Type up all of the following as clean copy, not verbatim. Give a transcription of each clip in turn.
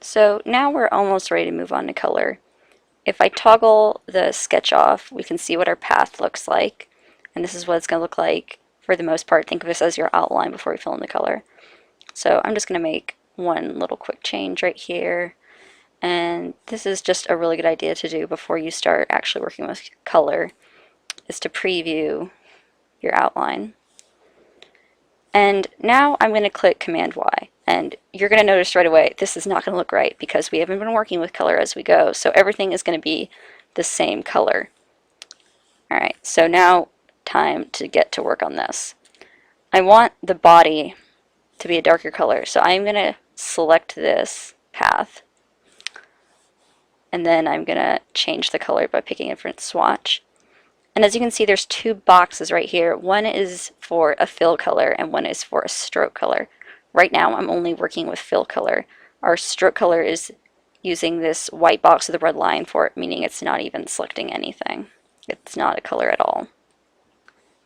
So now we're almost ready to move on to color. If I toggle the sketch off, we can see what our path looks like. And this is what it's going to look like for the most part. Think of this as your outline before we fill in the color. So I'm just going to make one little quick change right here. And this is just a really good idea to do before you start actually working with color, is to preview your outline. And now I'm going to click Command Y. And you're going to notice right away this is not going to look right because we haven't been working with color as we go. So everything is going to be the same color. Alright, so now time to get to work on this. I want the body to be a darker color. So I'm going to select this path. And then I'm going to change the color by picking a different swatch. And as you can see, there's two boxes right here. One is for a fill color and one is for a stroke color. Right now I'm only working with fill color. Our stroke color is using this white box with a red line for it, meaning it's not even selecting anything. It's not a color at all.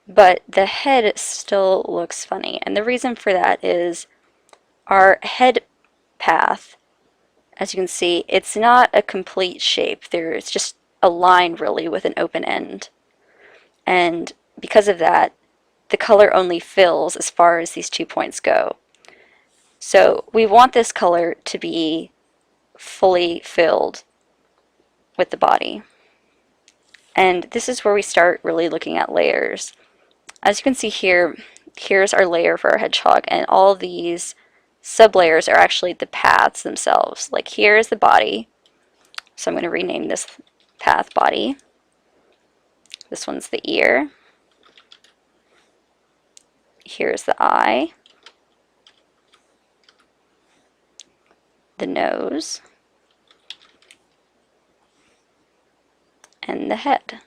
But the head still looks funny, and the reason for that is our head path, as you can see, it's not a complete shape. It's just a line really with an open end. And because of that, the color only fills as far as these 2 points go. So we want this color to be fully filled with the body. And this is where we start really looking at layers. As you can see here, here's our layer for our hedgehog, and all these sublayers are actually the paths themselves. Like here is the body, so I'm going to rename this path body. This one's the ear. Here's the eye, the nose, and the head.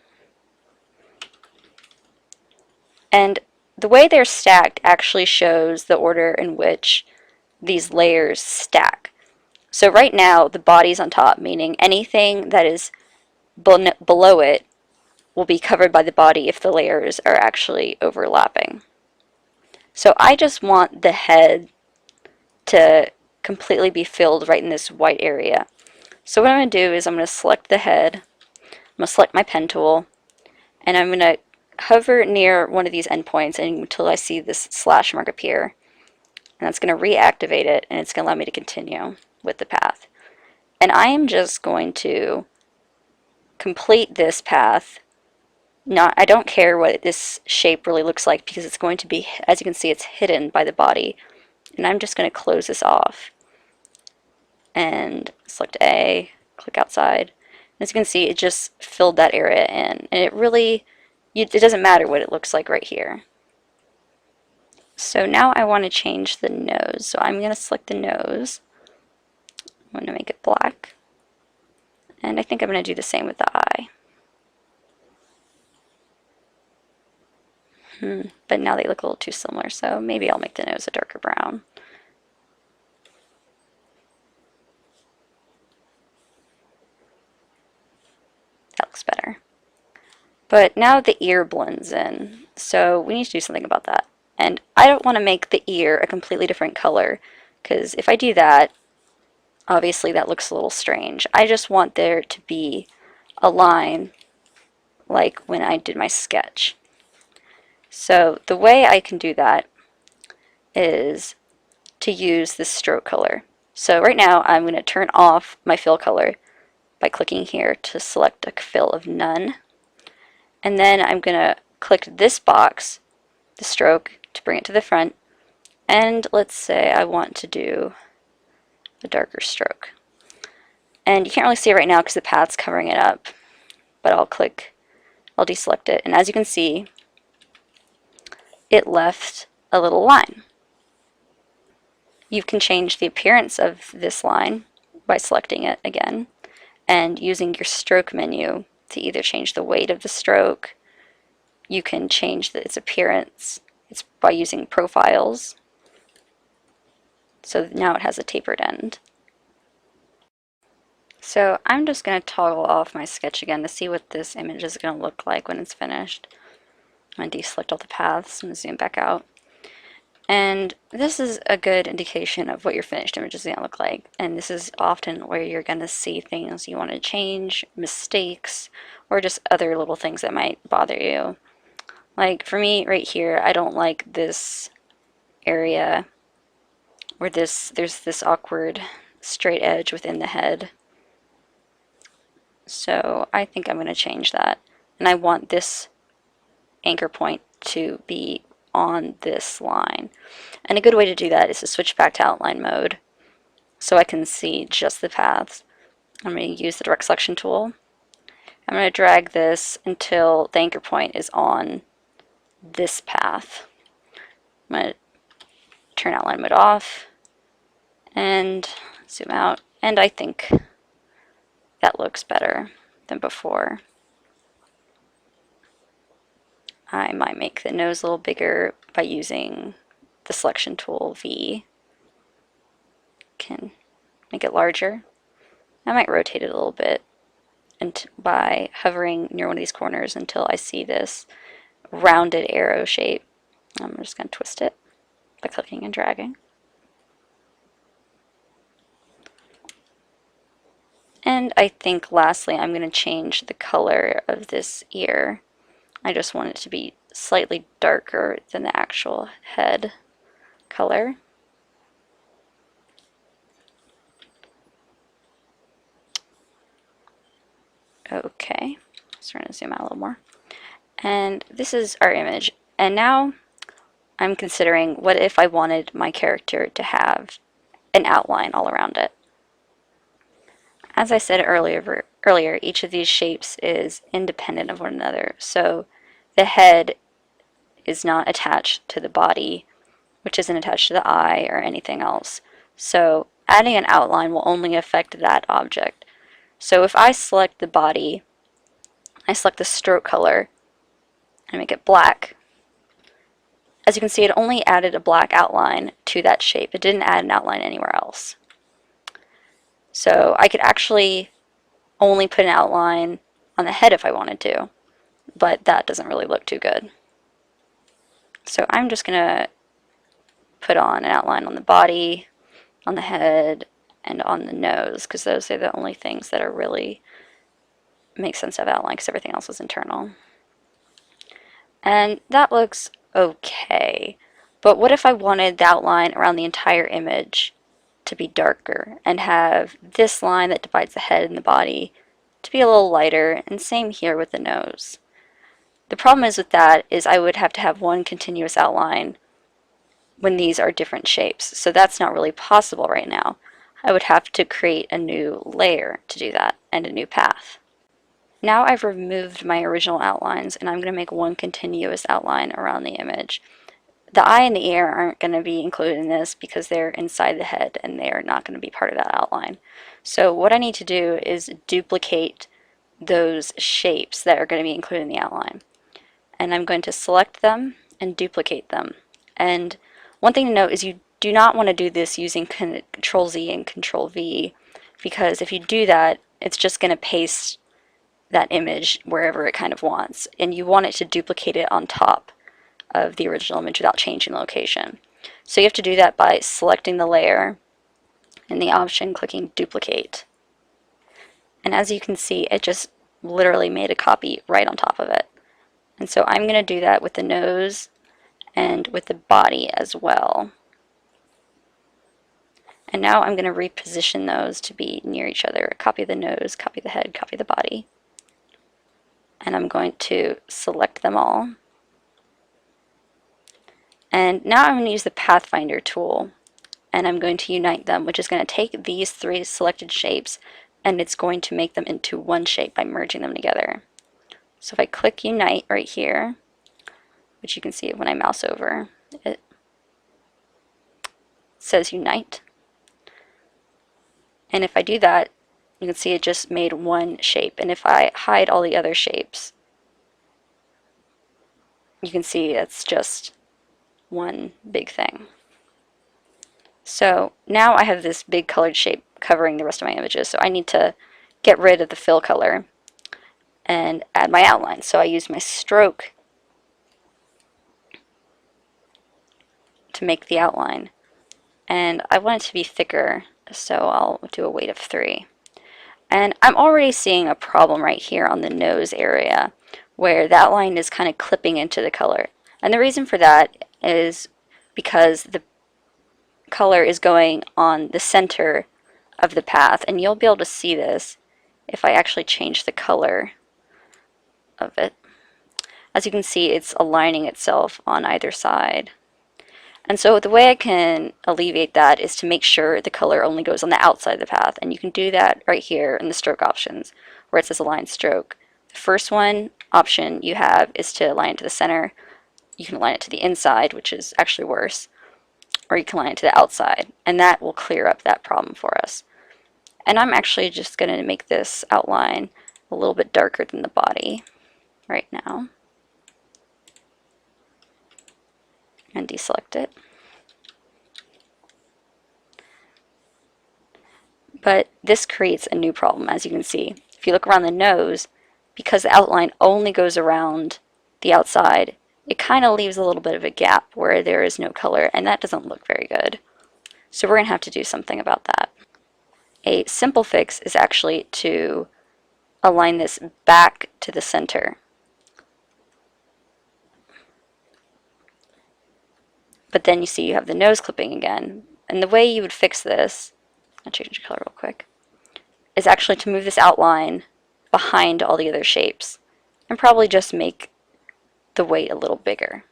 And the way they're stacked actually shows the order in which these layers stack. So right now the body's on top, meaning anything that is below it will be covered by the body if the layers are actually overlapping. So I just want the head to completely be filled right in this white area. So what I'm going to do is I'm going to select the head, I'm going to select my pen tool, and I'm going to hover near one of these endpoints until I see this slash mark appear. And that's going to reactivate it, and it's going to allow me to continue with the path. And I am just going to complete this path. I don't care what this shape really looks like because it's going to be, as you can see, it's hidden by the body. And I'm just going to close this off. And select A, click outside. And as you can see, it just filled that area in. And it really, it doesn't matter what it looks like right here. So now I want to change the nose. So I'm going to select the nose. I'm going to make it black. And I think I'm going to do the same with the eye. But now they look a little too similar, so maybe I'll make the nose a darker brown. That looks better. But now the ear blends in, so we need to do something about that. And I don't want to make the ear a completely different color, because if I do that, obviously that looks a little strange. I just want there to be a line like when I did my sketch. So the way I can do that is to use the stroke color. So right now I'm going to turn off my fill color by clicking here to select a fill of none. And then I'm going to click this box, the stroke, to bring it to the front. And let's say I want to do a darker stroke. And you can't really see it right now because the path's covering it up. But I'll deselect it. And as you can see, it left a little line. You can change the appearance of this line by selecting it again and using your stroke menu to either change the weight of the stroke. You can change its appearance. It's by using profiles. So now it has a tapered end. So I'm just going to toggle off my sketch again to see what this image is going to look like when it's finished. I'm going to deselect all the paths and zoom back out. And this is a good indication of what your finished image is going to look like. And this is often where you're going to see things you want to change, mistakes, or just other little things that might bother you. Like for me right here, I don't like this area where there's this awkward straight edge within the head. So I think I'm going to change that. And I want this anchor point to be on this line. And a good way to do that is to switch back to outline mode so I can see just the paths. I'm going to use the direct selection tool. I'm going to drag this until the anchor point is on this path. I'm going to turn outline mode off and zoom out, and I think that looks better than before. I might make the nose a little bigger by using the selection tool V. Can make it larger. I might rotate it a little bit and by hovering near one of these corners until I see this rounded arrow shape. I'm just going to twist it by clicking and dragging. And I think lastly I'm going to change the color of this ear. I just want it to be slightly darker than the actual head color. Okay, so we're going to zoom out a little more. And this is our image. And now I'm considering what if I wanted my character to have an outline all around it. As I said earlier, each of these shapes is independent of one another. So the head is not attached to the body, which isn't attached to the eye or anything else. So adding an outline will only affect that object. So if I select the body, I select the stroke color and make it black. As you can see, it only added a black outline to that shape. It didn't add an outline anywhere else. So I could actually only put an outline on the head if I wanted to, but that doesn't really look too good. So I'm just going to put on an outline on the body, on the head, and on the nose, because those are the only things that are really make sense to have outline, because everything else is internal. And that looks okay. But what if I wanted the outline around the entire image to be darker and have this line that divides the head and the body to be a little lighter, and same here with the nose. The problem is with that is I would have to have one continuous outline when these are different shapes. So that's not really possible right now. I would have to create a new layer to do that and a new path. Now I've removed my original outlines and I'm going to make one continuous outline around the image. The eye and the ear aren't going to be included in this because they're inside the head and they are not going to be part of that outline. So what I need to do is duplicate those shapes that are going to be included in the outline. And I'm going to select them and duplicate them. And one thing to note is you do not want to do this using Control Z and Control V, because if you do that, it's just going to paste that image wherever it kind of wants. And you want it to duplicate it on top of the original image without changing the location. So you have to do that by selecting the layer and the option clicking duplicate. And as you can see, it just literally made a copy right on top of it. And so I'm going to do that with the nose and with the body as well. And now I'm going to reposition those to be near each other. Copy the nose, copy the head, copy the body. And I'm going to select them all. And now I'm going to use the Pathfinder tool, and I'm going to unite them, which is going to take these three selected shapes and it's going to make them into one shape by merging them together. So if I click Unite right here, which you can see when I mouse over, it says Unite. And if I do that, you can see it just made one shape. And if I hide all the other shapes, you can see it's just one big thing. So now I have this big colored shape covering the rest of my images, so I need to get rid of the fill color and add my outline. So I use my stroke to make the outline. And I want it to be thicker, so I'll do a weight of 3. And I'm already seeing a problem right here on the nose area where the outline is kind of clipping into the color. And the reason for that is because the color is going on the center of the path, and you'll be able to see this if I actually change the color of it. As you can see, it's aligning itself on either side. And so the way I can alleviate that is to make sure the color only goes on the outside of the path. And you can do that right here in the stroke options where it says align stroke. The first option you have is to align it to the center. You can align it to the inside, which is actually worse, or you can align it to the outside, and that will clear up that problem for us. And I'm actually just going to make this outline a little bit darker than the body right now and deselect it. But this creates a new problem, as you can see. If you look around the nose, because the outline only goes around the outside, it kind of leaves a little bit of a gap where there is no color, and that doesn't look very good. So we're going to have to do something about that. A simple fix is actually to align this back to the center. But then you see you have the nose clipping again. And the way you would fix this, I'll change the color real quick, is actually to move this outline behind all the other shapes and probably just make the weight a little bigger.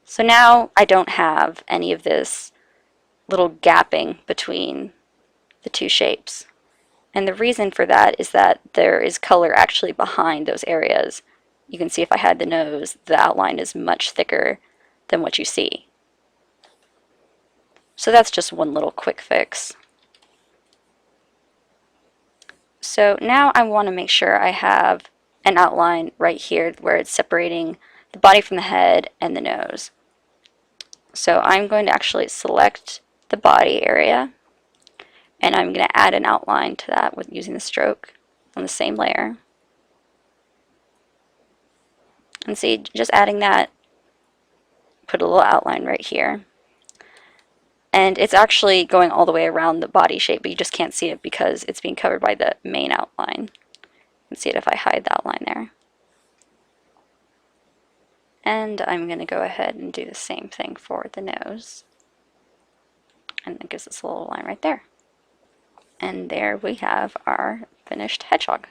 So now I don't have any of this little gapping between the two shapes. And the reason for that is that there is color actually behind those areas. You can see if I had the nose, the outline is much thicker than what you see. So that's just one little quick fix. So now I want to make sure I have an outline right here where it's separating the body from the head and the nose. So I'm going to actually select the body area, and I'm going to add an outline to that with using the stroke on the same layer. And see, just adding that, put a little outline right here. And it's actually going all the way around the body shape, but you just can't see it because it's being covered by the main outline. You can see it if I hide the outline there. And I'm going to go ahead and do the same thing for the nose. And it gives us a little line right there. And there we have our finished hedgehog.